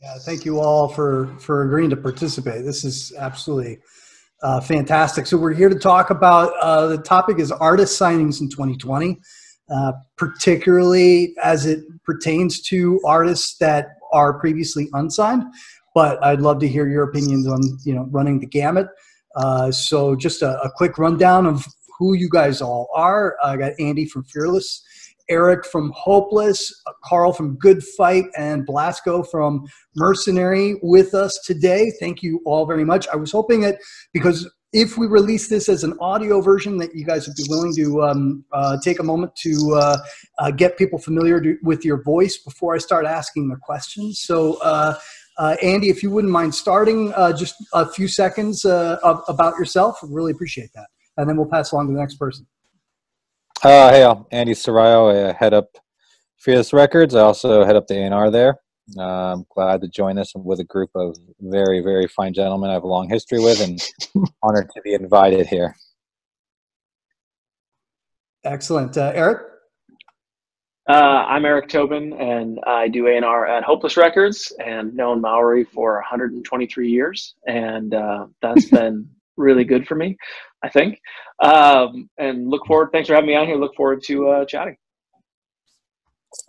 Yeah, thank you all for agreeing to participate. This is absolutely fantastic. So we're here to talk about the topic is artist signings in 2020, particularly as it pertains to artists that are previously unsigned. But I'd love to hear your opinions on running the gamut. So just a quick rundown of who you guys all are. I got Andy from Fearless, Eric from Hopeless, Carl from Good Fight, and Blasco from Mercenary with us today. Thank you all very much. I was hoping that because if we release this as an audio version, that you guys would be willing to take a moment to get people familiar with your voice before I start asking the questions. So Andy, if you wouldn't mind starting just a few seconds about yourself, I'd really appreciate that. And then we'll pass along to the next person. Hey, I'm Andy Sarayo. I head up Fearless Records. I also head up the A&R there. I'm glad to join us with a group of very, very fine gentlemen I have a long history with, and honored to be invited here. Excellent. Eric? I'm Eric Tobin, and I do A&R at Hopeless Records, and known Maori for 123 years, and that's been really good for me, I think. And thanks for having me on here. Look forward to chatting.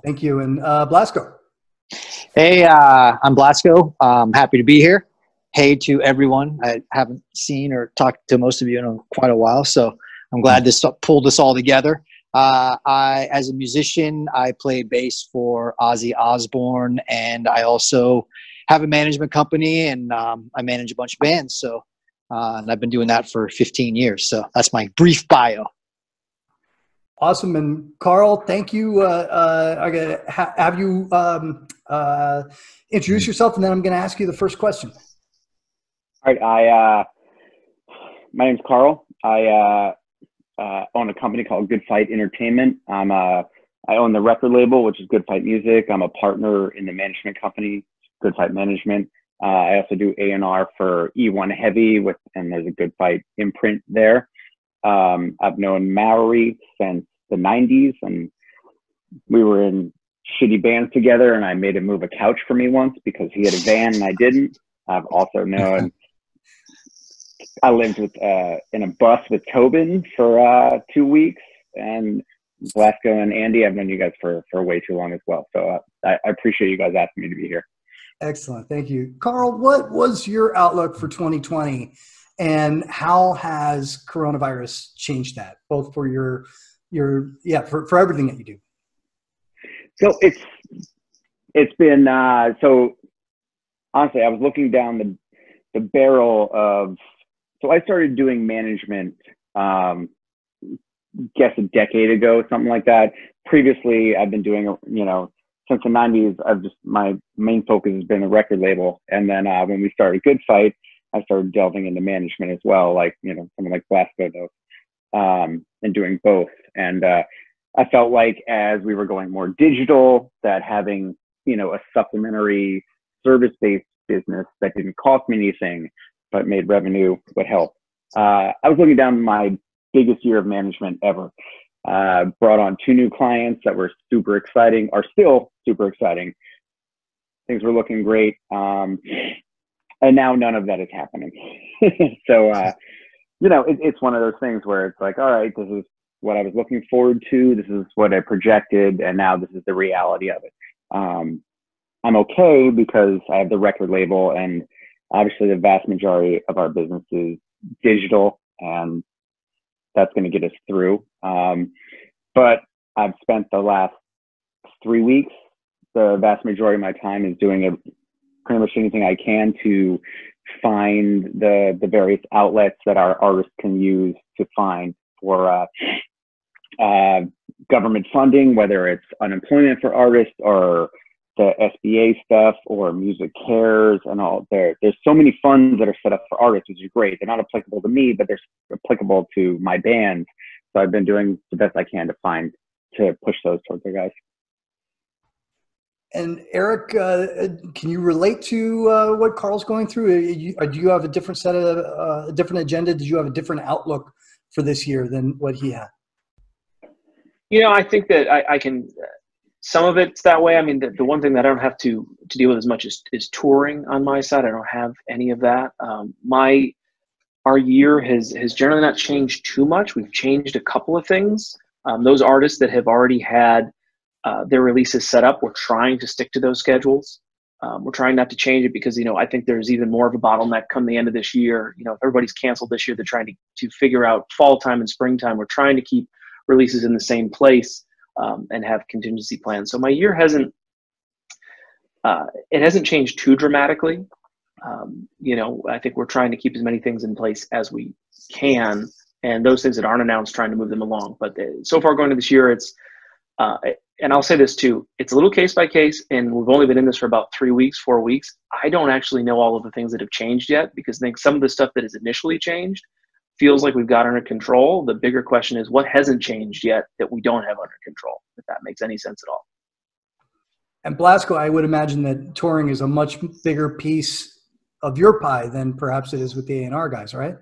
Thank you. And Blasco. Hey, I'm Blasco. I'm happy to be here. Hey to everyone. I haven't seen or talked to most of you in quite a while, so I'm glad to pull this all together. As a musician, I play bass for Ozzy Osbourne, and I also have a management company, and I manage a bunch of bands. So, and I've been doing that for 15 years. So that's my brief bio. Awesome. And Carl, thank you. I'm going to have you introduce yourself, and then I'm going to ask you the first question. All right. My name's Carl. I own a company called Good Fight Entertainment. I own the record label, which is Good Fight Music. I'm a partner in the management company, Good Fight Management. I also do A&R for E1 Heavy, and there's a Good Fight imprint there. I've known Maori since the 90s, and we were in shitty bands together, and I made him move a couch for me once because he had a van and I didn't. I've also known I lived in a bus with Tobin for 2 weeks, and Blasco and Andy, I've known you guys for way too long as well. So I appreciate you guys asking me to be here. Excellent. Thank you. Carl, what was your outlook for 2020, and how has coronavirus changed that, both for for everything that you do? So it's been, so honestly, I was looking down the barrel of, so I started doing management, guess a decade ago, something like that. Previously, I've been doing, since the 90s, my main focus has been a record label. And then when we started Good Fight, I started delving into management as well, like, someone like Blasco does, and doing both. And I felt like as we were going more digital, that having, a supplementary service-based business that didn't cost me anything, but made revenue would help. I was looking down my biggest year of management ever. Brought on 2 new clients that were super exciting, are still super exciting. Things were looking great. And now none of that is happening. So, it's one of those things where it's like, all right, this is what I was looking forward to. This is what I projected. And now this is the reality of it. I'm okay because I have the record label, and obviously the vast majority of our business is digital, and that's going to get us through. But I've spent the last 3 weeks, the vast majority of my time is doing pretty much anything I can to find the various outlets that our artists can use to find for government funding, whether it's unemployment for artists or the SBA stuff or Music Cares and all. There's so many funds that are set up for artists, which is great. They're not applicable to me, but they're applicable to my band. So I've been doing the best I can to push those towards the guys. And Eric, can you relate to what Carl's going through? Do you have a different set of a different agenda? Did you have a different outlook for this year than what he had? I think that I can some of it's that way. I mean, the one thing that I don't have to deal with as much is touring on my side. I don't have any of that. Our year has generally not changed too much. We've changed a couple of things. Those artists that have already had their releases set up, we're trying to stick to those schedules. We're trying not to change it because, I think there's even more of a bottleneck come the end of this year. If everybody's canceled this year, they're trying to figure out fall time and springtime. We're trying to keep releases in the same place and have contingency plans. So my year hasn't changed too dramatically. I think we're trying to keep as many things in place as we can, and those things that aren't announced, trying to move them along. But so far going into this year, it's and I'll say this too, it's a little case by case, and we've only been in this for about 4 weeks. I don't actually know all of the things that have changed yet, because I think some of the stuff that has initially changed feels like we've got under control. The bigger question is what hasn't changed yet that we don't have under control, if that makes any sense at all. And Blasko, I would imagine that touring is a much bigger piece of your pie than perhaps it is with the A&R guys, right?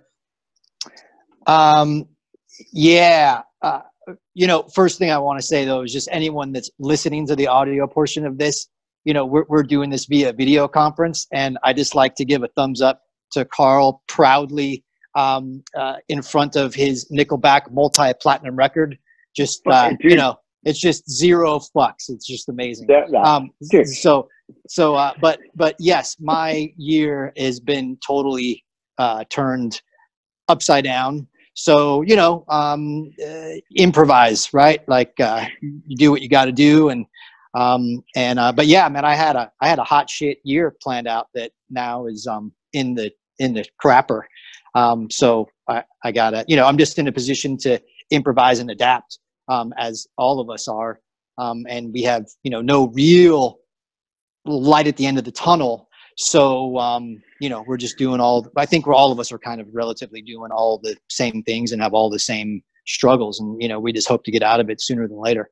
Yeah. First thing I want to say, though, is just anyone that's listening to the audio portion of this, we're doing this via video conference, and I just like to give a thumbs up to Carl proudly in front of his Nickelback multi-platinum record. Just, it's just zero fucks. It's just amazing. But yes, my year has been totally turned upside down. So, improvise, right? Like, you do what you got to do. But yeah, man, I had a hot shit year planned out that now is, in the crapper. So I gotta, I'm just in a position to improvise and adapt, as all of us are. And we have, no real light at the end of the tunnel. So, we're just doing I think all of us are kind of relatively doing all the same things and have all the same struggles. And, we just hope to get out of it sooner than later.